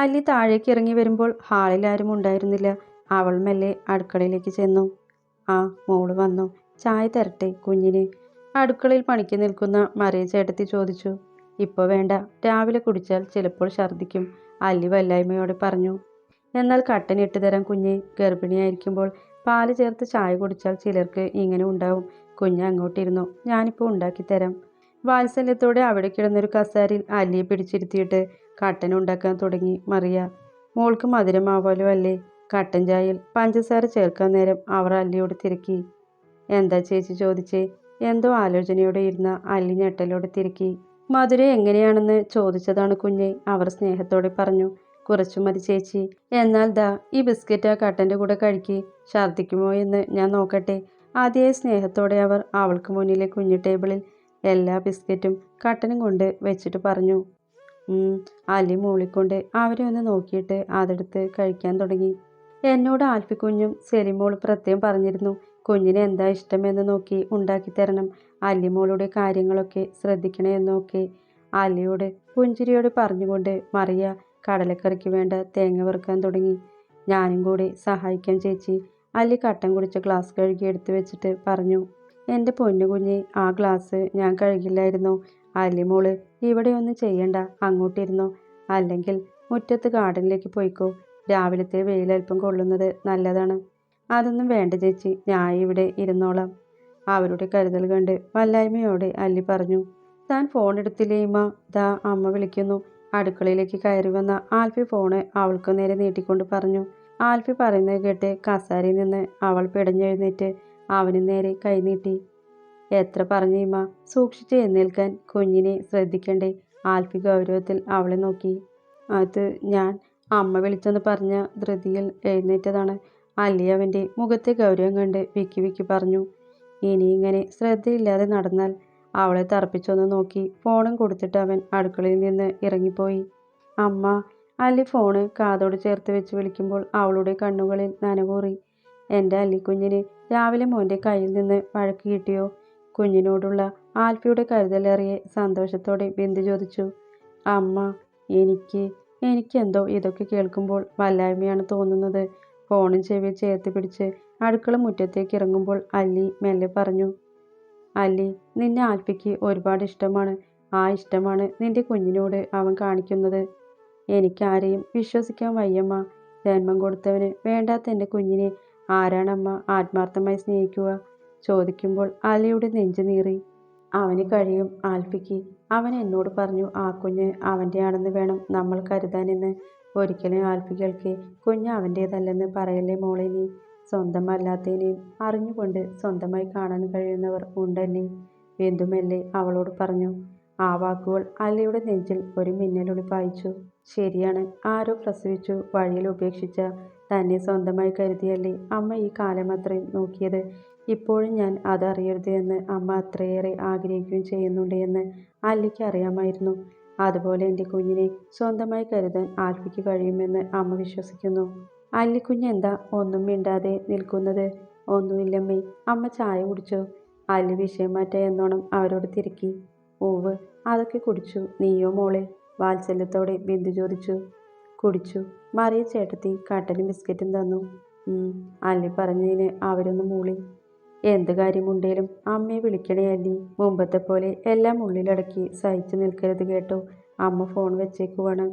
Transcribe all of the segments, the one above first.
അല്ലി താഴേക്ക് ഇറങ്ങി വരുമ്പോൾ ഹാളിൽ ആരും ഉണ്ടായിരുന്നില്ല. അവൾ മെല്ലെ അടുക്കളയിലേക്ക് ചെന്നു. ആ, മോള് വന്നു. ചായ തരട്ടെ കുഞ്ഞിന്? അടുക്കളയിൽ പണിക്ക് നിൽക്കുന്ന മറിയ ചേട്ടത്തി ചോദിച്ചു. ഇപ്പോൾ വേണ്ട, രാവിലെ കുടിച്ചാൽ ചിലപ്പോൾ ഛർദ്ദിക്കും, അല്ലി വല്ലായ്മയോടെ പറഞ്ഞു. എന്നാൽ കട്ടൻ ഇട്ട് തരാം കുഞ്ഞെ. ഗർഭിണിയായിരിക്കുമ്പോൾ പാല് ചേർത്ത് ചായ കുടിച്ചാൽ ചിലർക്ക് ഇങ്ങനെ ഉണ്ടാവും. കുഞ്ഞ് അങ്ങോട്ടിരുന്നു, ഞാനിപ്പോൾ ഉണ്ടാക്കിത്തരാം. വാത്സല്യത്തോടെ അവിടെ കിടന്നൊരു കസാരയിൽ അല്ലിയെ പിടിച്ചിരുത്തിയിട്ട് കട്ടൻ ഉണ്ടാക്കാൻ തുടങ്ങി മറിയ. മോൾക്ക് മധുരമാവാലോ അല്ലേ? കട്ടൻ ചായയിൽ പഞ്ചസാര ചേർക്കാൻ നേരം അവർ അല്ലിയോട് തിരക്കി. എന്താ ചേച്ചി ചോദിച്ചേ? എന്തോ ആലോചനയോടെ ഇരുന്ന അല്ലി ഞെട്ടലോടെ തിരക്കി. മധുരം എങ്ങനെയാണെന്ന് ചോദിച്ചതാണ് കുഞ്ഞെ, അവർ സ്നേഹത്തോടെ പറഞ്ഞു. കുറച്ചു മതി ചേച്ചി. എന്നാൽ ദാ ഈ ബിസ്ക്കറ്റ് ആ കട്ടൻ്റെ കൂടെ കഴിക്കി. ഛർദ്ദിക്കുമോ എന്ന് ഞാൻ നോക്കട്ടെ. ആദ്യമായി സ്നേഹത്തോടെ അവർ അവൾക്ക് മുന്നിലെ കുഞ്ഞു ടേബിളിൽ എല്ലാ ബിസ്ക്കറ്റും കട്ടനും കൊണ്ട് വെച്ചിട്ട് പറഞ്ഞു. അലി മൂളിക്കൊണ്ട് അവരെ ഒന്ന് നോക്കിയിട്ട് അതെടുത്ത് കഴിക്കാൻ തുടങ്ങി. എന്നോട് ആൽഫിക്കുഞ്ഞും സെലിമോൾ പ്രത്യേകം പറഞ്ഞിരുന്നു, കുഞ്ഞിന് എന്താ ഇഷ്ടമെന്ന് നോക്കി ഉണ്ടാക്കിത്തരണം, അല്ലിമോളുടെ കാര്യങ്ങളൊക്കെ ശ്രദ്ധിക്കണേ എന്നൊക്കെ. അല്ലിയോട് പുഞ്ചിരിയോട് പറഞ്ഞുകൊണ്ട് മറിയ കടലക്കറിക്ക് വേണ്ട തേങ്ങ വറുക്കാൻ തുടങ്ങി. ഞാനും കൂടി സഹായിക്കാം ചേച്ചി. അല്ലി കട്ടൻ കുടിച്ച ഗ്ലാസ് കഴുകി എടുത്തു വെച്ചിട്ട് പറഞ്ഞു. എൻ്റെ പൊന്നു കുഞ്ഞെ, ആ ഗ്ലാസ് ഞാൻ കഴുകില്ലായിരുന്നോ? അല്ലിമോള് ഇവിടെ ഒന്നും ചെയ്യണ്ട, അങ്ങോട്ടിരുന്നോ. അല്ലെങ്കിൽ മുറ്റത്ത് ഗാർഡനിലേക്ക് പോയിക്കോ. രാവിലത്തെ വെയിലൽപ്പം കൊള്ളുന്നത് നല്ലതാണ്. അതൊന്നും വേണ്ട ചേച്ചി, ഞാൻ ഇവിടെ ഇരുന്നോളാം. അവരുടെ കരുതൽ കണ്ട് വല്ലായ്മയോടെ അല്ലി പറഞ്ഞു. താൻ ഫോൺ എടുത്തില്ലേ ഇമ്മ? ദാ അമ്മ വിളിക്കുന്നു. അടുക്കളയിലേക്ക് കയറി വന്ന ആൽഫി ഫോണ് അവൾക്ക് നേരെ നീട്ടിക്കൊണ്ട് പറഞ്ഞു. ആൽഫി പറയുന്നത് കേട്ട് കസാരയിൽ നിന്ന് അവൾ പിടഞ്ഞെഴുന്നേറ്റ് അവന് നേരെ കൈനീട്ടി. എത്ര പറഞ്ഞു ഇമ്മ, സൂക്ഷിച്ച് എഴുന്നേൽക്കാൻ, കുഞ്ഞിനെ ശ്രദ്ധിക്കണ്ടേ? ആൽഫി ഗൗരവത്തിൽ അവളെ നോക്കി. അത് ഞാൻ അമ്മ വിളിച്ചെന്ന് പറഞ്ഞ ധൃതിയിൽ എഴുന്നേറ്റതാണ്. അല്ലി അവൻ്റെ മുഖത്തെ ഗൗരവം കണ്ട് വിക്കി വിക്കി പറഞ്ഞു. ഇനി ഇങ്ങനെ ശ്രദ്ധയില്ലാതെ നടന്നാൽ. അവളെ തറപ്പിച്ചൊന്ന് നോക്കി ഫോണും കൊടുത്തിട്ട് അവൻ അടുക്കളയിൽ നിന്ന് ഇറങ്ങിപ്പോയി. അമ്മ. അല്ലി ഫോണ് കാതോട് ചേർത്ത് വെച്ച് വിളിക്കുമ്പോൾ അവളുടെ കണ്ണുകളിൽ നനവൂറി. എൻ്റെ അല്ലിക്കുഞ്ഞിന് രാവിലെ മോൻ്റെ കയ്യിൽ നിന്ന് വഴക്ക് കിട്ടിയോ? കുഞ്ഞിനോടുള്ള ആൽഫിയുടെ കരുതലേറിയ സന്തോഷത്തോടെ ബിന്ദു ചോദിച്ചു. അമ്മ, എനിക്കെന്തോ ഇതൊക്കെ കേൾക്കുമ്പോൾ വല്ലായ്മയാണ് തോന്നുന്നത്. ഫോണും ചെവിയിൽ ചേർത്ത് പിടിച്ച് അടുക്കള മുറ്റത്തേക്ക് ഇറങ്ങുമ്പോൾ അല്ലി മെല്ലെ പറഞ്ഞു. അല്ലി, നിന്നെ ആൽഫിക്ക് ഒരുപാട് ഇഷ്ടമാണ്. ആ ഇഷ്ടമാണ് നിന്റെ കുഞ്ഞിനോട് അവൻ കാണിക്കുന്നത്. എനിക്കാരെയും വിശ്വസിക്കാൻ വയ്യമ്മ. ജന്മം കൊടുത്തവന് വേണ്ടാത്ത എൻ്റെ കുഞ്ഞിനെ ആരാണമ്മ ആത്മാർത്ഥമായി സ്നേഹിക്കുക? ചോദിക്കുമ്പോൾ അലിയുടെ നെഞ്ചു നീറി. അവന് കഴിയും ആൽഫിക്ക്. അവൻ എന്നോട് പറഞ്ഞു ആ കുഞ്ഞ് അവൻ്റെ ആണെന്ന് വേണം നമ്മൾ കരുതാനെന്ന്. ഒരിക്കലും ആൽഫി കേൾക്കെ കുഞ്ഞ് അവൻ്റേതല്ലെന്ന് പറയല്ലേ മോളെ നീ. സ്വന്തമല്ലാത്തതിനെയും അറിഞ്ഞുകൊണ്ട് സ്വന്തമായി കാണാൻ കഴിയുന്നവർ ഉണ്ടല്ലേ? ബിന്ദുമെല്ലെ അവളോട് പറഞ്ഞു. ആ വാക്കുകൾ അല്ലയുടെ നെഞ്ചിൽ ഒരു മിന്നലൊളി പായിച്ചു. ശരിയാണ്, ആരോ പ്രസവിച്ചു വഴിയിൽ ഉപേക്ഷിച്ച തന്നെ സ്വന്തമായി കരുതിയല്ലേ അമ്മ ഈ കാലമത്രയും നോക്കിയത്. ഇപ്പോഴും ഞാൻ അതറിയരുത് എന്ന് അമ്മ അത്രയേറെ ആഗ്രഹിക്കുകയും ചെയ്യുന്നുണ്ട് എന്ന് അല്ലിക്ക് അറിയാമായിരുന്നു. അതുപോലെ എൻ്റെ കുഞ്ഞിനെ സ്വന്തമായി കരുതാൻ ആൽഫിക്ക് കഴിയുമെന്ന് അമ്മ വിശ്വസിക്കുന്നു. അല്ലിക്കുഞ്ഞ് എന്താ ഒന്നും മിണ്ടാതെ നിൽക്കുന്നത്? ഒന്നുമില്ലമ്മേ. അമ്മ ചായ കുടിച്ചോ? അല്ലി വിഷയം മാറ്റാ എന്നോണം അവരോട് തിരക്കി. ഓവ്, അതൊക്കെ കുടിച്ചു. നീയോ മോളെ? വാത്സല്യത്തോടെ ബിന്ദു ചോദിച്ചു. കുടിച്ചു. മറിയ ചേട്ടത്തി കട്ടനും ബിസ്ക്കറ്റും തന്നു. അല്ലി പറഞ്ഞതിന് അവരൊന്ന് മൂളി. എന്ത് കാര്യമുണ്ടേലും അമ്മയെ വിളിക്കണേ അല്ലി. മുമ്പത്തെ പോലെ എല്ലാം ഉള്ളിലടക്കി സഹിച്ചു നിൽക്കരുത് കേട്ടോ. അമ്മ ഫോൺ വെച്ചേക്കുവാണ്.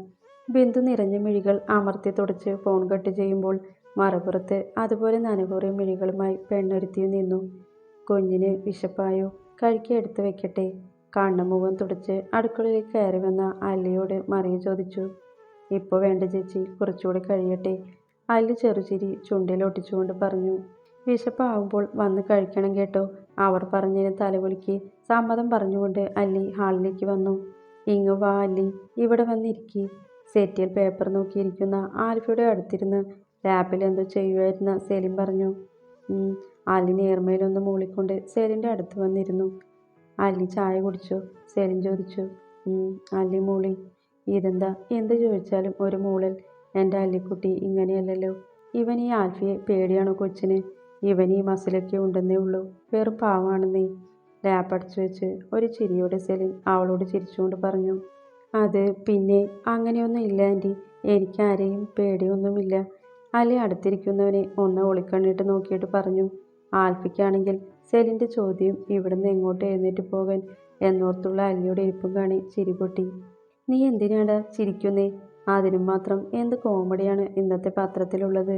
ബിന്ദു നിറഞ്ഞ മിഴികൾ അമർത്തി തുടച്ച് ഫോൺ കട്ട് ചെയ്യുമ്പോൾ മറുപുറത്ത് അതുപോലെ നനകൂറിയ മിഴികളുമായി പെണ്ണൊരുത്തിയും നിന്നു. കുഞ്ഞിന് വിശപ്പായോ? കഴിക്കാൻ എടുത്തു വെക്കട്ടെ? കണ്ണുമുഖം തുടച്ച് അടുക്കളയിലേക്ക് കയറി വന്ന അല്ലിയോട് മറിയ ചോദിച്ചു. ഇപ്പോൾ വേണ്ട ചേച്ചി, കുറച്ചുകൂടെ കഴിയട്ടെ. അല്ലി ചെറുചിരി ചുണ്ടിലൊട്ടിച്ചുകൊണ്ട് പറഞ്ഞു. വിശപ്പാവുമ്പോൾ വന്ന് കഴിക്കണം കേട്ടോ. അവർ പറഞ്ഞതിന് തലകുലുക്കി സമ്മതം പറഞ്ഞുകൊണ്ട് അല്ലി ഹാളിലേക്ക് വന്നു. ഇങ്ങു വാ അല്ലി, ഇവിടെ വന്നിരിക്കി. സെറ്റിൽ പേപ്പർ നോക്കിയിരിക്കുന്ന ആൽഫിയുടെ അടുത്തിരുന്ന് ലാപ്പിൽ എന്തോ ചെയ്യുമായിരുന്ന സെലിം പറഞ്ഞു. അല്ലി നേർമയിലൊന്ന് മൂളിക്കൊണ്ട് സെലിൻ്റെ അടുത്ത് വന്നിരുന്നു. അല്ലി ചായ കുടിച്ചോ? സെലിൻ ചോദിച്ചു. അല്ലി മൂളി. ഇതെന്താ എന്ത് ചോദിച്ചാലും ഒരു മൂളൽ? എൻ്റെ അല്ലിക്കുട്ടി ഇങ്ങനെയല്ലല്ലോ. ഇവൻ ഈ ആൽഫിയെ പേടിയാണോ കൊച്ചിന്? ഇവൻ ഈ മസിലൊക്കെ ഉണ്ടെന്നേ ഉള്ളൂ. വെറും പാവാണെന്നേ. ലാപ്പ് അടച്ചു വെച്ച് ഒരു ചിരിയോടെ സെലിൻ അവളോട് ചിരിച്ചുകൊണ്ട് പറഞ്ഞു. അത് പിന്നെ അങ്ങനെയൊന്നും ഇല്ല ആൻറ്റി. എനിക്കാരെയും പേടിയൊന്നുമില്ല. അലി അടുത്തിരിക്കുന്നവനെ ഒന്ന് ഒളിക്കണ്ണിട്ട് നോക്കിയിട്ട് പറഞ്ഞു. ആൽഫിക്കാണെങ്കിൽ സെലിൻ്റെ ചോദ്യം ഇവിടുന്ന് എങ്ങോട്ട് എഴുന്നേറ്റ് പോകാൻ എന്നോർത്തുള്ള അല്ലിയുടെ ഇരിപ്പും കാണി ചിരി പൊട്ടി. നീ എന്തിനാടാ ചിരിക്കുന്നേ? അതിനും മാത്രം എന്ത് കോമഡിയാണ് ഇന്നത്തെ പത്രത്തിലുള്ളത്?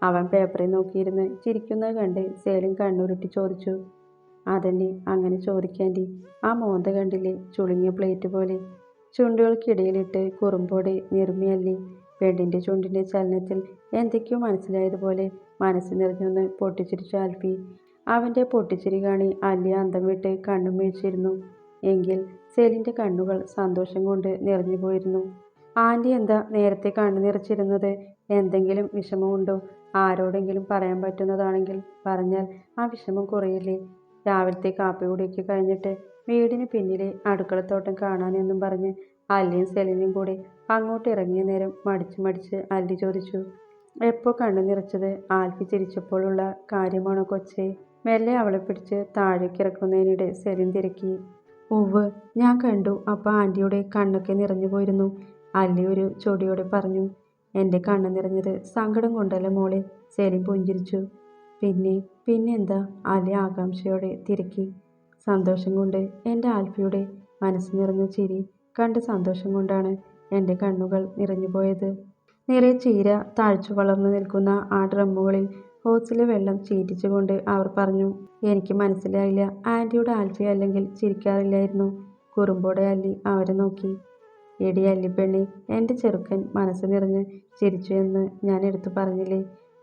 അവൻ പേപ്പറിൽ നോക്കിയിരുന്ന് ചിരിക്കുന്നത് കണ്ട് സേലിൻ കണ്ണുരുട്ടി ചോദിച്ചു. അതന്നെ, അങ്ങനെ ചോദിക്കാൻറ്റി. ആ മോന്ത കണ്ടില്ലേ, ചുളുങ്ങിയ പ്ലേറ്റ് പോലെ. ചുണ്ടുകൾക്കിടയിലിട്ട് കുറുമ്പോടെ നിർമ്മിയല്ലേ. പെണ്ണിൻ്റെ ചുണ്ടിൻ്റെ ചലനത്തിൽ എന്തൊക്കെയോ മനസ്സിലായതുപോലെ മനസ്സ് നിറഞ്ഞൊന്ന് പൊട്ടിച്ചിരിച്ചു ആൽഫി. അവൻ്റെ പൊട്ടിച്ചിരി കാണി അല്ലി അന്തം വിട്ട് കണ്ണും വീഴ്ചിരുന്നു. എങ്കിൽ സെലിൻ്റെ കണ്ണുകൾ സന്തോഷം കൊണ്ട് നിറഞ്ഞു പോയിരുന്നു. ആൻറ്റി എന്താ നേരത്തെ കണ്ണു നിറച്ചിരുന്നത്? എന്തെങ്കിലും വിഷമമുണ്ടോ? ആരോടെങ്കിലും പറയാൻ പറ്റുന്നതാണെങ്കിൽ പറഞ്ഞാൽ ആ വിഷമം കുറയില്ലേ? രാവിലത്തെ കാപ്പി കൂടിയൊക്കെ കഴിഞ്ഞിട്ട് വീടിന് പിന്നിലെ അടുക്കളത്തോട്ടം കാണാനെന്നും പറഞ്ഞ് അല്ലിയും സെലിനും കൂടി അങ്ങോട്ട് ഇറങ്ങിയ നേരം മടിച്ച് അല്ലി ചോദിച്ചു. എപ്പോൾ കണ്ണു നിറച്ചത്? ആൽഫി ചിരിച്ചപ്പോഴുള്ള കാര്യമാണോ കൊച്ചേ? മെല്ലെ അവളെ പിടിച്ച് താഴേക്ക് ഇറക്കുന്നതിനിടെ സെലിൻ തിരക്കി. ഉവ്വ്, ഞാൻ കണ്ടു. അപ്പം ആൻറ്റിയുടെ കണ്ണൊക്കെ നിറഞ്ഞു പോയിരുന്നു. അല്ലി ഒരു ചൊടിയോടെ പറഞ്ഞു. എൻ്റെ കണ്ണ് നിറഞ്ഞത് സങ്കടം കൊണ്ടല്ല മോളെ. സെലിൻ പുഞ്ചിരിച്ചു. പിന്നെന്താ? അലി ആകാംക്ഷയോടെ തിരക്കി. സന്തോഷം കൊണ്ട്. എൻ്റെ ആൽഫിയുടെ മനസ്സ് നിറഞ്ഞ ചിരി കണ്ട് സന്തോഷം കൊണ്ടാണ് എൻ്റെ കണ്ണുകൾ നിറഞ്ഞു പോയത്. നിറയെ ചീര താഴ്ച്ചു വളർന്നു നിൽക്കുന്ന ആ ഡ്രമ്മുകളിൽ ഹോസിലെ വെള്ളം ചീറ്റിച്ചുകൊണ്ട് അവർ പറഞ്ഞു. എനിക്ക് മനസ്സിലായില്ല. ആൻറ്റിയുടെ ആൽഫി അല്ലെങ്കിൽ ചിരിക്കാറില്ലായിരുന്നു. കുറുമ്പോടെ അല്ലി അവരെ നോക്കി. എടി അല്ലിപ്പെണ്ണി, എൻ്റെ ചെറുക്കൻ മനസ്സ് നിറഞ്ഞ് ചിരിച്ചു എന്ന് ഞാൻ എടുത്തു പറഞ്ഞില്ലേ?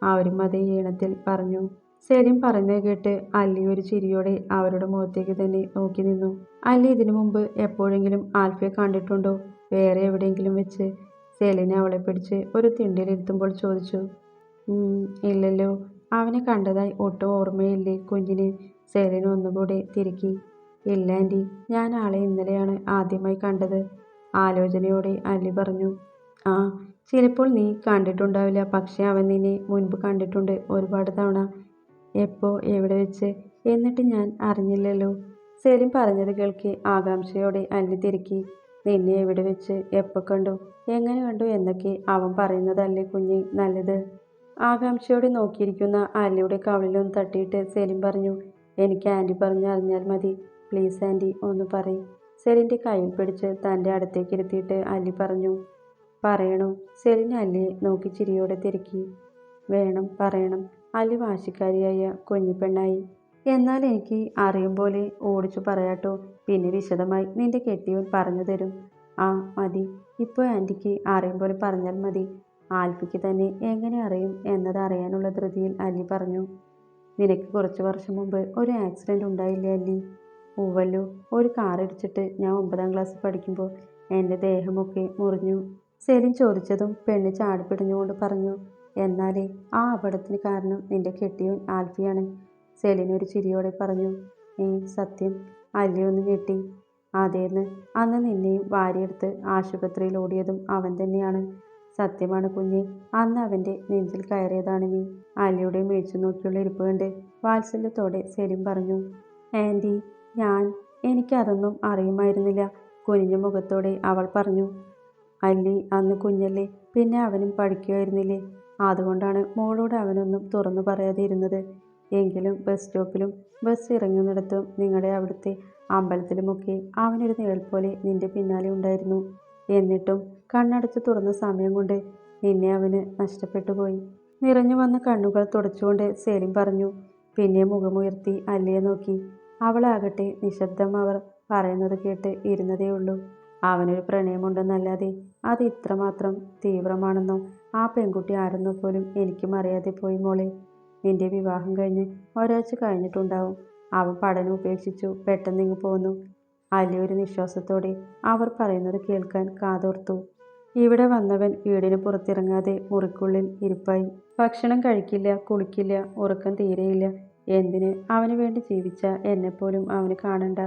അവരും അതേ ഈണത്തിൽ പറഞ്ഞു. സെലിം പറയുന്നത് കേട്ട് അല്ലി ഒരു ചിരിയോടെ അവരുടെ മുഖത്തേക്ക് തന്നെ നോക്കി നിന്നു. അല്ലി ഇതിനു മുമ്പ് എപ്പോഴെങ്കിലും ആൽഫിയെ കണ്ടിട്ടുണ്ടോ? വേറെ എവിടെയെങ്കിലും വെച്ച്? സെലിനെ അവളെ പിടിച്ച് ഒരു തിണ്ടിലിരുത്തുമ്പോൾ ചോദിച്ചു. ഇല്ലല്ലോ. അവനെ കണ്ടതായി ഒട്ടും ഓർമ്മയില്ലേ കുഞ്ഞിന്? സെലിൻ ഒന്നുകൂടെ തിരുക്കി. ഇല്ല ആൻറ്റി, ഞാൻ ആളെ ഇന്നലെയാണ് ആദ്യമായി കണ്ടത്. ആലോചനയോടെ അല്ലി പറഞ്ഞു. ആ, ചിലപ്പോൾ നീ കണ്ടിട്ടുണ്ടാവില്ല. പക്ഷെ അവൻ നിന്നെ മുൻപ് കണ്ടിട്ടുണ്ട് ഒരുപാട് തവണ. എപ്പോ, എവിടെ വെച്ച്? എന്നിട്ട് ഞാൻ അറിഞ്ഞില്ലല്ലോ. സെലിൻ പറഞ്ഞത് കേൾക്കെ ആകാംക്ഷയോടെ അല്ലി തിരക്കി. നിന്നെ എവിടെ വെച്ച്, എപ്പോൾ കണ്ടു, എങ്ങനെ കണ്ടു എന്നൊക്കെ അവൻ പറയുന്നതല്ലേ കുഞ്ഞ് നല്ലത്? ആകാംക്ഷയോടെ നോക്കിയിരിക്കുന്ന അല്ലിയുടെ കവിളിലൊന്ന് തട്ടിയിട്ട് സെലിൻ പറഞ്ഞു. എനിക്ക് ആൻറ്റി പറഞ്ഞറിഞ്ഞാൽ മതി. പ്ലീസ് ആൻറ്റി, ഒന്ന് പറയും. സെലിൻ്റെ കയ്യിൽ പിടിച്ച് തൻ്റെ അടുത്തേക്ക് ഇരുത്തിയിട്ട് അല്ലി പറഞ്ഞു. പറയണോ? സെലിൻ അല്ലിയെ നോക്കി ചിരിയോടെ തിരക്കി. വേണം, പറയണം. അല്ലി വാശിക്കാരിയായ കുഞ്ഞു പെണ്ണായി. എന്നാൽ എനിക്ക് അറിയും പോലെ ഓടിച്ചു പറയാട്ടോ. പിന്നെ വിശദമായി നിന്റെ കെട്ടിയവൻ പറഞ്ഞു തരും. ആ മതി, ഇപ്പോൾ ആൻറ്റിക്ക് അറിയും പോലെ പറഞ്ഞാൽ മതി. ആൽഫിക്ക് തന്നെ എങ്ങനെ അറിയും എന്നത് അറിയാനുള്ള ധൃതിയിൽ അല്ലി പറഞ്ഞു. നിനക്ക് കുറച്ച് വർഷം മുമ്പ് ഒരു ആക്സിഡൻ്റ് ഉണ്ടായില്ലേ അല്ലി? ഉവ്വല്ലോ, ഒരു കാറിടിച്ചിട്ട് ഞാൻ 9ാം ക്ലാസ്സിൽ പഠിക്കുമ്പോൾ എൻ്റെ ദേഹമൊക്കെ മുറിഞ്ഞു. സെലിൻ ചോദിച്ചതും പെണ്ണ് ചാടിപ്പിടിഞ്ഞുകൊണ്ട് പറഞ്ഞു. എന്നാലേ ആ അപകടത്തിന് കാരണം നിന്റെ കെട്ടിയവൻ ആൽഫിയാണ്. സെലിൻ ഒരു ചിരിയോടെ പറഞ്ഞു. സത്യം? അല്ലി ഒന്ന് ഞെട്ടി. അതേന്ന്, അന്ന് നിന്നെയും വാരിയെടുത്ത് ആശുപത്രിയിൽ ഓടിയതും അവൻ തന്നെയാണ്. സത്യമാണ് കുഞ്ഞെ, അന്ന് അവൻ്റെ നെഞ്ചിൽ കയറിയതാണ് നീ. അല്ലിയുടെ മേടിച്ചു നോക്കിയുള്ള ഇരിപ്പ് കണ്ട് വാത്സല്യത്തോടെ സെലിൻ പറഞ്ഞു. ആൻറ്റി, എനിക്കതൊന്നും അറിയുമായിരുന്നില്ല. കുനിഞ്ഞ മുഖത്തോടെ അവൾ പറഞ്ഞു. അല്ലി അന്ന് കുഞ്ഞല്ലേ, പിന്നെ അവനും പഠിക്കുമായിരുന്നില്ലേ? അതുകൊണ്ടാണ് മോളോട് അവനൊന്നും തുറന്നു പറയാതെ ഇരുന്നത്. എങ്കിലും ബസ് സ്റ്റോപ്പിലും ബസ് ഇറങ്ങുന്നിടത്തും നിങ്ങളുടെ അവിടുത്തെ അമ്പലത്തിലുമൊക്കെ അവനൊരു നിഴൽ പോലെ നിന്റെ പിന്നാലെ ഉണ്ടായിരുന്നു. എന്നിട്ടും കണ്ണടച്ച് തുറന്ന സമയം കൊണ്ട് നിന്നെ അവന് നഷ്ടപ്പെട്ടു പോയി. നിറഞ്ഞു വന്ന കണ്ണുകൾ തുടച്ചുകൊണ്ട് സെലിൻ പറഞ്ഞു. പിന്നെ മുഖമുയർത്തി അല്ലിയെ നോക്കി. അവളാകട്ടെ നിശബ്ദം. അവർ പറയുന്നത് കേട്ട് ഇരുന്നതേയുള്ളൂ. അവനൊരു പ്രണയമുണ്ടെന്നല്ലാതെ അത് ഇത്രമാത്രം തീവ്രമാണെന്നോ ആ പെൺകുട്ടി ആരെന്നോ പോലും എനിക്കും അറിയാതെ പോയി മോളെ. നിന്റെ വിവാഹം കഴിഞ്ഞ് ഒരാഴ്ച കഴിഞ്ഞിട്ടുണ്ടാവും. അവൻ പഠനം ഉപേക്ഷിച്ചു പെട്ടെന്നിങ്ങ് പോന്നു. അല്ലി ഒരു നിശ്വാസത്തോടെ അവർ പറയുന്നത് കേൾക്കാൻ കാതോർത്തു. ഇവിടെ വന്നവൻ വീടിന് പുറത്തിറങ്ങാതെ മുറിക്കുള്ളിൽ ഇരിപ്പായി. ഭക്ഷണം കഴിക്കില്ല, കുളിക്കില്ല, ഉറക്കം തീരെയില്ല. എന്തിന്, അവന് വേണ്ടി ജീവിച്ച എന്നെപ്പോലും അവന് കാണണ്ട.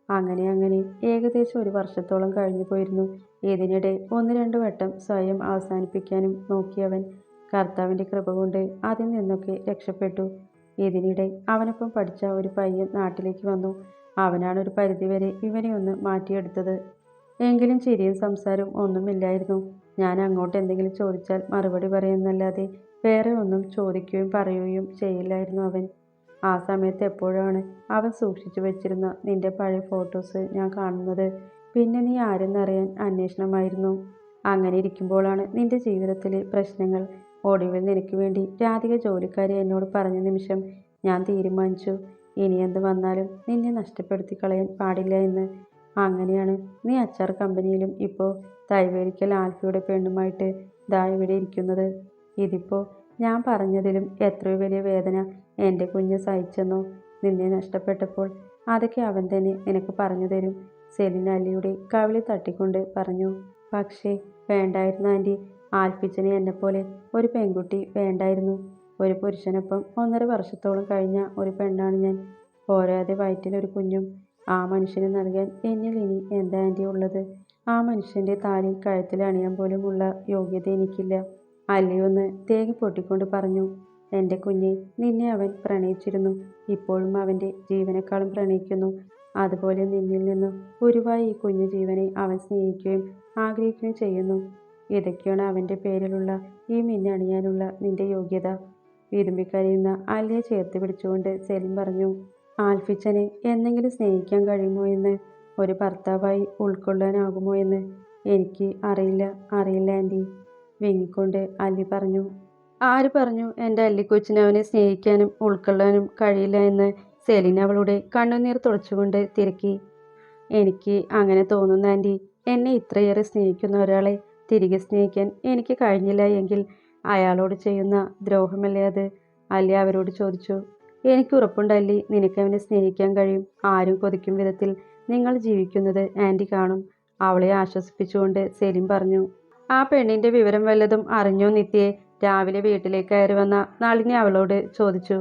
അങ്ങനെ ഏകദേശം 1 വർഷത്തോളം കഴിഞ്ഞു പോയിരുന്നു. ഇതിനിടെ 1-2 വട്ടം സ്വയം അവസാനിപ്പിക്കാനും നോക്കിയവൻ. കർത്താവിൻ്റെ കൃപ കൊണ്ട് അതിൽ നിന്നൊക്കെ രക്ഷപ്പെട്ടു. ഇതിനിടെ അവനൊപ്പം പഠിച്ച ഒരു പയ്യൻ നാട്ടിലേക്ക് വന്നു. അവനാണ് ഒരു പരിധിവരെ ഇവനെ ഒന്ന് മാറ്റിയെടുത്തത്. എങ്കിലും ചിരിയും സംസാരവും ഒന്നുമില്ലായിരുന്നു. ഞാൻ അങ്ങോട്ട് എന്തെങ്കിലും ചോദിച്ചാൽ മറുപടി പറയുന്നല്ലാതെ വേറെ ഒന്നും ചോദിക്കുകയും പറയുകയും ചെയ്യില്ലായിരുന്നു അവൻ. ആ സമയത്ത് എപ്പോഴാണ് അവൻ സൂക്ഷിച്ചു വെച്ചിരുന്ന നിന്റെ പഴയ ഫോട്ടോസ് ഞാൻ കാണുന്നത്. പിന്നെ നീ ആരെന്നറിയാൻ അന്വേഷണമായിരുന്നു. അങ്ങനെ ഇരിക്കുമ്പോഴാണ് നിന്റെ ജീവിതത്തിലെ പ്രശ്നങ്ങൾ. ഒടുവിൽ നിനക്ക് വേണ്ടി രാധിക ജോലിക്കാരി എന്നോട് പറഞ്ഞ നിമിഷം ഞാൻ തീരുമാനിച്ചു, ഇനി എന്ത് വന്നാലും നിന്നെ നഷ്ടപ്പെടുത്തി കളയാൻ പാടില്ല എന്ന്. അങ്ങനെയാണ് നീ അച്ചാർ കമ്പനിയിലും ഇപ്പോൾ തൈവേലിക്കൽ ആൽഫയുടെ പെണ്ണുമായിട്ട് ദാ ഇവിടെ ഇരിക്കുന്നത്. ഇതിപ്പോൾ ഞാൻ പറഞ്ഞതിലും എത്രയോ വലിയ വേദന എൻ്റെ കുഞ്ഞ് സഹിച്ചെന്നോ. നിന്നെ നഷ്ടപ്പെട്ടപ്പോൾ അതൊക്കെ അവൻ തന്നെ നിനക്ക് പറഞ്ഞു തരും. സെലിൻ അല്ലിയുടെ കവിളി തട്ടിക്കൊണ്ട് പറഞ്ഞു. പക്ഷേ വേണ്ടായിരുന്നു ആൻറ്റി. ആൽഫിച്ചനെ എന്നെപ്പോലെ ഒരു പെൺകുട്ടി വേണ്ടായിരുന്നു. ഒരു പുരുഷനൊപ്പം 1.5 വർഷത്തോളം കഴിഞ്ഞ ഒരു പെണ്ണാണ് ഞാൻ. പോരാതെ വയറ്റിലൊരു കുഞ്ഞും. ആ മനുഷ്യന് നൽകാൻ എന്നിൽ ഇനി എന്താ ആൻറ്റി ഉള്ളത്? ആ മനുഷ്യൻ്റെ താലി കഴുത്തിൽ അണിയാൻ പോലും ഉള്ള യോഗ്യത എനിക്കില്ല. അല്ലിയൊന്ന് തേങ്ങി പൊട്ടിക്കൊണ്ട് പറഞ്ഞു. എൻ്റെ കുഞ്ഞെ, നിന്നെ അവൻ പ്രണയിച്ചിരുന്നു. ഇപ്പോഴും അവൻ്റെ ജീവനേക്കാളും പ്രണയിക്കുന്നു. അതുപോലെ നിന്നിൽ നിന്നും ഉരുവായ ഈ കുഞ്ഞു ജീവനെ അവൻ സ്നേഹിക്കുകയും ആഗ്രഹിക്കുകയും ചെയ്യുന്നു. ഇതൊക്കെയാണ് അവൻ്റെ പേരിലുള്ള ഈ മിന്നണിയാനുള്ള നിന്റെ യോഗ്യത. വിതുമ്പിക്കരയുന്ന അല്ലിയെ ചേർത്ത് പിടിച്ചുകൊണ്ട് സെലിൻ പറഞ്ഞു. ആൽഫിച്ചനെ എന്നെങ്കിലും സ്നേഹിക്കാൻ കഴിയുമോ എന്ന്, ഒരു ഭർത്താവായി ഉൾക്കൊള്ളാനാകുമോ എന്ന് എനിക്ക് അറിയില്ല ആൻറ്റി. വിങ്ങിക്കൊണ്ട് അല്ലി പറഞ്ഞു. ആര് പറഞ്ഞു എൻ്റെ അല്ലിക്കൊച്ചിന് അവനെ സ്നേഹിക്കാനും ഉൾക്കൊള്ളാനും കഴിയില്ല എന്ന്? സെലിൻ അവളുടെ കണ്ണുനീർ തുടച്ചുകൊണ്ട് തിരക്കി. എനിക്ക് അങ്ങനെ തോന്നുന്നു ആൻറ്റി. എന്നെ ഇത്രയേറെ സ്നേഹിക്കുന്ന ഒരാളെ തിരികെ സ്നേഹിക്കാൻ എനിക്ക് കഴിഞ്ഞില്ല എങ്കിൽ അയാളോട് ചെയ്യുന്ന ദ്രോഹമല്ലേ അത്? അല്ലി അവരോട് ചോദിച്ചു. എനിക്ക് ഉറപ്പുണ്ട് അല്ലി, നിനക്ക് അവനെ സ്നേഹിക്കാൻ കഴിയും. ആരും കൊതിക്കും വിധത്തിൽ നിങ്ങൾ ജീവിക്കുന്നത് ആൻറ്റി കാണും. അവളെ ആശ്വസിപ്പിച്ചുകൊണ്ട് സെലിൻ പറഞ്ഞു. ആ പെണ്ണിൻ്റെ വിവരം വല്ലതും അറിഞ്ഞോ നിത്യയെ? രാവിലെ വീട്ടിലേക്ക് കയറി വന്ന നളിനി അവളോട് ചോദിച്ചു.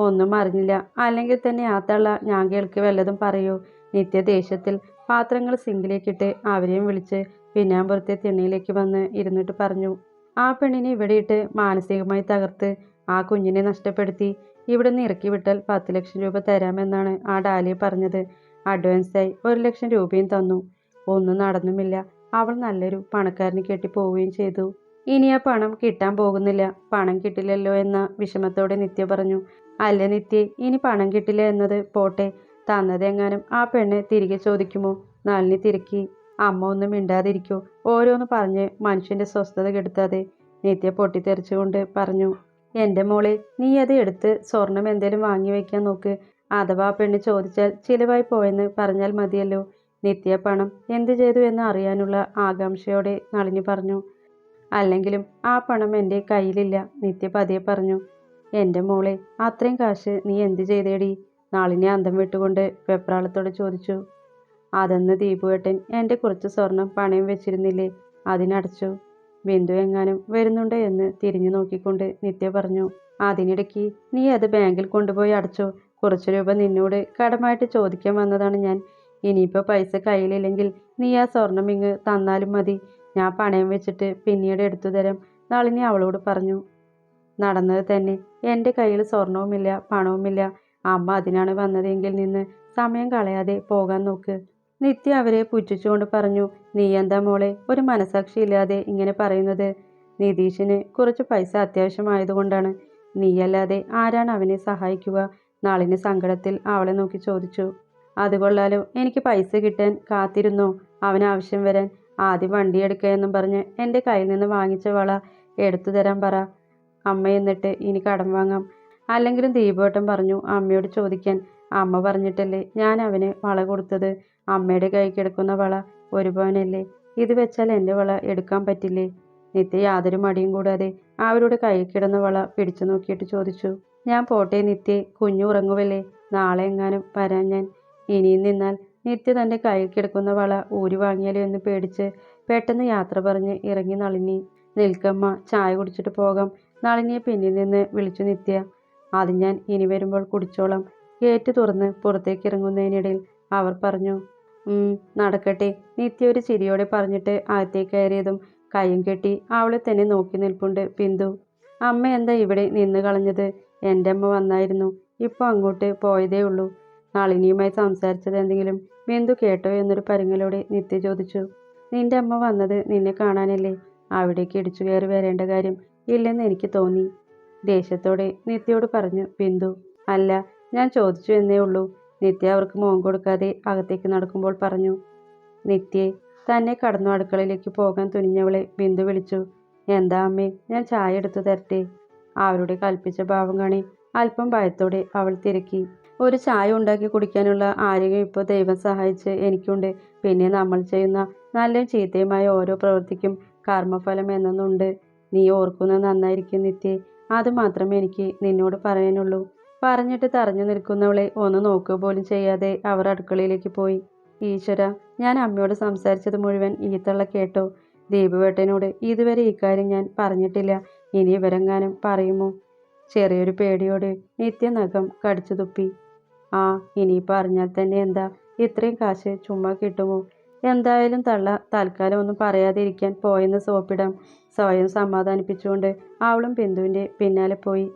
ഒന്നും അറിഞ്ഞില്ല. അല്ലെങ്കിൽ തന്നെ ആ തള്ള ഞാൻ കേൾക്കെ വല്ലതും പറയൂ. നിത്യ ദേഷ്യത്തിൽ പാത്രങ്ങൾ സിങ്കിലേക്കിട്ട് അവരെയും വിളിച്ച് പിന്നാമ്പുറത്തെ തിണ്ണയിലേക്ക് വന്ന് ഇരുന്നിട്ട് പറഞ്ഞു. ആ പെണ്ണിനെ ഇവിടെ ഇട്ട് മാനസികമായി തകർത്ത് ആ കുഞ്ഞിനെ നഷ്ടപ്പെടുത്തി ഇവിടെ നിന്ന് ഇറക്കി വിട്ടാൽ 10 ലക്ഷം രൂപ തരാമെന്നാണ് ആ ഡാലിയ പറഞ്ഞത്. അഡ്വാൻസായി 1 ലക്ഷം രൂപയും തന്നു. ഒന്നും നടന്നുമില്ല. അവൾ നല്ലൊരു പണക്കാരന് കെട്ടി പോവുകയും ചെയ്തു. ഇനി ആ പണം കിട്ടാൻ പോകുന്നില്ല. പണം കിട്ടില്ലല്ലോ എന്ന വിഷമത്തോടെ നിത്യ പറഞ്ഞു. അല്ല നിത്യേ, ഇനി പണം കിട്ടില്ല എന്നത് പോട്ടെ, തന്നതെങ്ങാനും ആ പെണ്ണ് തിരികെ ചോദിക്കുമോ? നളിനി തിരക്കി. അമ്മ ഒന്നും മിണ്ടാതിരിക്കൂ. ഓരോന്ന് പറഞ്ഞ് മനുഷ്യൻ്റെ സ്വസ്ഥത കെടുത്താതെ, നിത്യ പൊട്ടിത്തെറിച്ചുകൊണ്ട് പറഞ്ഞു. എൻ്റെ മോളെ, നീ അത് എടുത്ത് സ്വർണം എന്തേലും വാങ്ങി വയ്ക്കാൻ നോക്ക്. അഥവാ ആ പെണ്ണ് ചോദിച്ചാൽ ചിലവായി പോയെന്ന് പറഞ്ഞാൽ മതിയല്ലോ. നിത്യ പണം എന്തു ചെയ്തു എന്ന് അറിയാനുള്ള ആകാംക്ഷയോടെ നളിനി പറഞ്ഞു. അല്ലെങ്കിലും ആ പണം എൻ്റെ കയ്യിലില്ല, നിത്യ പതിയെ പറഞ്ഞു. എൻ്റെ മോളെ, അത്രയും കാശ് നീ എന്തു ചെയ്തേടി? നളിനി അന്തം വിട്ടുകൊണ്ട് വെപ്രാളത്തോടെ ചോദിച്ചു. അതെന്ന് ദീപുവേട്ടൻ എൻ്റെ കുറച്ച് സ്വർണം പണയം വെച്ചിരുന്നില്ലേ, അതിനടച്ചു. ബിന്ദു എങ്ങാനും വരുന്നുണ്ടോ എന്ന് തിരിഞ്ഞു നോക്കിക്കൊണ്ട് നിത്യ പറഞ്ഞു. അതിനിടയ്ക്ക് നീ അത് ബാങ്കിൽ കൊണ്ടുപോയി അടച്ചോ? കുറച്ച് രൂപ നിന്നോട് കടമായിട്ട് ചോദിക്കാൻ വന്നതാണ് ഞാൻ. ഇനിയിപ്പോൾ പൈസ കയ്യിലില്ലെങ്കിൽ നീ ആ സ്വർണം ഇങ്ങ് തന്നാലും മതി. ഞാൻ പണയം വെച്ചിട്ട് പിന്നീട് എടുത്തു തരാം, നളിനി അവളോട് പറഞ്ഞു. നടന്നത് തന്നെ. എൻ്റെ കയ്യിൽ സ്വർണവുമില്ല, പണവുമില്ല. അമ്മ അതിനാണ് വന്നതെങ്കിൽ നിന്ന് സമയം കളയാതെ പോകാൻ നോക്ക്. നിത്യ അവരെ പുച്ഛിച്ചുകൊണ്ട് പറഞ്ഞു. നീ എന്താ മോളെ ഒരു മനസാക്ഷിയില്ലാതെ ഇങ്ങനെ പറയുന്നത്? നിതീഷിന് കുറച്ച് പൈസ അത്യാവശ്യമായതുകൊണ്ടാണ്. നീയല്ലാതെ ആരാണ് അവനെ സഹായിക്കുക? നളിനി സങ്കടത്തിൽ അവളെ നോക്കി ചോദിച്ചു. അത് കൊള്ളാലോ, എനിക്ക് പൈസ കിട്ടാൻ കാത്തിരുന്നോ അവൻ ആവശ്യം വരാൻ? ആദ്യം വണ്ടി എടുക്കുക എന്നും പറഞ്ഞ് എൻ്റെ കയ്യിൽ നിന്ന് വാങ്ങിച്ച വള എടുത്തു തരാൻ പറ അമ്മ, എന്നിട്ട് ഇനി കടം വാങ്ങാം. അല്ലെങ്കിലും ദീപുവേട്ടൻ പറഞ്ഞു അമ്മയോട് ചോദിക്കാൻ. അമ്മ പറഞ്ഞിട്ടല്ലേ ഞാൻ അവന് വള കൊടുത്തത്. അമ്മയുടെ കൈ കിടക്കുന്ന വള 1 പവനല്ലേ. ഇത് വെച്ചാൽ എൻ്റെ വള എടുക്കാൻ പറ്റില്ലേ? നിത്യ യാതൊരു മടിയും കൂടാതെ അവരുടെ കൈ കിടന്ന വള പിടിച്ചു നോക്കിയിട്ട് ചോദിച്ചു. ഞാൻ പോട്ടെ നിത്യേ, കുഞ്ഞു ഉറങ്ങുവല്ലേ. നാളെ എങ്ങാനും വരാൻ ഞാൻ. ഇനിയും നിന്നാൽ നിത്യ തൻ്റെ കയ്യിൽ കിടക്കുന്ന വള ഊരി വാങ്ങിയാലോ എന്ന് പേടിച്ച് പെട്ടെന്ന് യാത്ര പറഞ്ഞ് ഇറങ്ങി നളിനി. നിൽക്കമ്മ, ചായ കുടിച്ചിട്ട് പോകാം, നളിനിയെ പിന്നിൽ നിന്ന് വിളിച്ചു നിത്യ. അത് ഞാൻ ഇനി വരുമ്പോൾ കുടിച്ചോളാം. ഗേറ്റ് തുറന്ന് പുറത്തേക്ക് ഇറങ്ങുന്നതിനിടയിൽ അവർ പറഞ്ഞു. നടക്കട്ടെ. നിത്യ ഒരു ചിരിയോടെ പറഞ്ഞിട്ട് അകത്തേക്ക് കയറിയതും കൈയും കെട്ടി അവളെ തന്നെ നോക്കി നിൽപ്പുണ്ട് ബിന്ദു. അമ്മ എന്താ ഇവിടെ നിന്ന് കളഞ്ഞത്? എൻ്റെ അമ്മ വന്നായിരുന്നു. ഇപ്പോൾ അങ്ങോട്ട് പോയതേ ഉള്ളൂ. നളിനിയുമായി സംസാരിച്ചത് എന്തെങ്കിലും ബിന്ദു കേട്ടോ എന്നൊരു പരുങ്ങലോടെ നിത്യ ചോദിച്ചു. നിന്റെ അമ്മ വന്നത് നിന്നെ കാണാനല്ലേ? അവിടേക്ക് ഇടിച്ചു കയറി വരേണ്ട കാര്യം ഇല്ലെന്ന് എനിക്ക് തോന്നി. ദേഷ്യത്തോടെ നിത്യയോട് പറഞ്ഞു ബിന്ദു. അല്ല, ഞാൻ ചോദിച്ചു എന്നേ ഉള്ളൂ. നിത്യ അവർക്ക് മോൻ കൊടുക്കാതെ അകത്തേക്ക് നടക്കുമ്പോൾ പറഞ്ഞു. നിത്യേ, തന്നെ കടന്നു അടുക്കളയിലേക്ക് പോകാൻ തുനിഞ്ഞവളെ ബിന്ദു വിളിച്ചു. എന്താ അമ്മേ, ഞാൻ ചായ എടുത്തു തരട്ടെ? അവരുടെ കൽപ്പിച്ച ഭാവം കാണി അല്പം ഭയത്തോടെ അവൾ തിരക്കി. ഒരു ചായ ഉണ്ടാക്കി കുടിക്കാനുള്ള ആരോഗ്യം ഇപ്പോൾ ദൈവം സഹായിച്ച് എനിക്കുണ്ട്. പിന്നെ നമ്മൾ ചെയ്യുന്ന നല്ലതും ചീത്തയുമായ ഓരോ പ്രവൃത്തിക്കും കർമ്മഫലം എന്നൊന്നുണ്ട്. നീ ഓർക്കുന്നത് നന്നായിരിക്കും നിത്യേ. അതുമാത്രമേ എനിക്ക് നിന്നോട് പറയാനുള്ളൂ. പറഞ്ഞിട്ട് തറഞ്ഞു നിൽക്കുന്നവളെ ഒന്ന് നോക്കുക പോലും ചെയ്യാതെ അവർ അടുക്കളയിലേക്ക് പോയി. ഈശ്വര, ഞാൻ അമ്മയോട് സംസാരിച്ചത് മുഴുവൻ ഈ തള്ള കേട്ടോ? ദീപുവേട്ടനോട് ഇതുവരെ ഇക്കാര്യം ഞാൻ പറഞ്ഞിട്ടില്ല. ഇനി ഇവരെങ്ങാനും പറയുമോ? ചെറിയൊരു പേടിയോട് നിത്യ നഖം കടിച്ചു തുപ്പി. ആ, ഇനിയിപ്പോൾ അറിഞ്ഞാൽ തന്നെ എന്താ? ഇത്രയും കാശ് ചുമ്മാ കിട്ടുമോ? എന്തായാലും തള്ള തൽക്കാലം ഒന്നും പറയാതിരിക്കാൻ പോയെന്ന് സോപ്പിടാം. സ്വയം സമാധാനിപ്പിച്ചുകൊണ്ട് അവളും ബിന്ദുവിൻ്റെ പിന്നാലെ പോയി.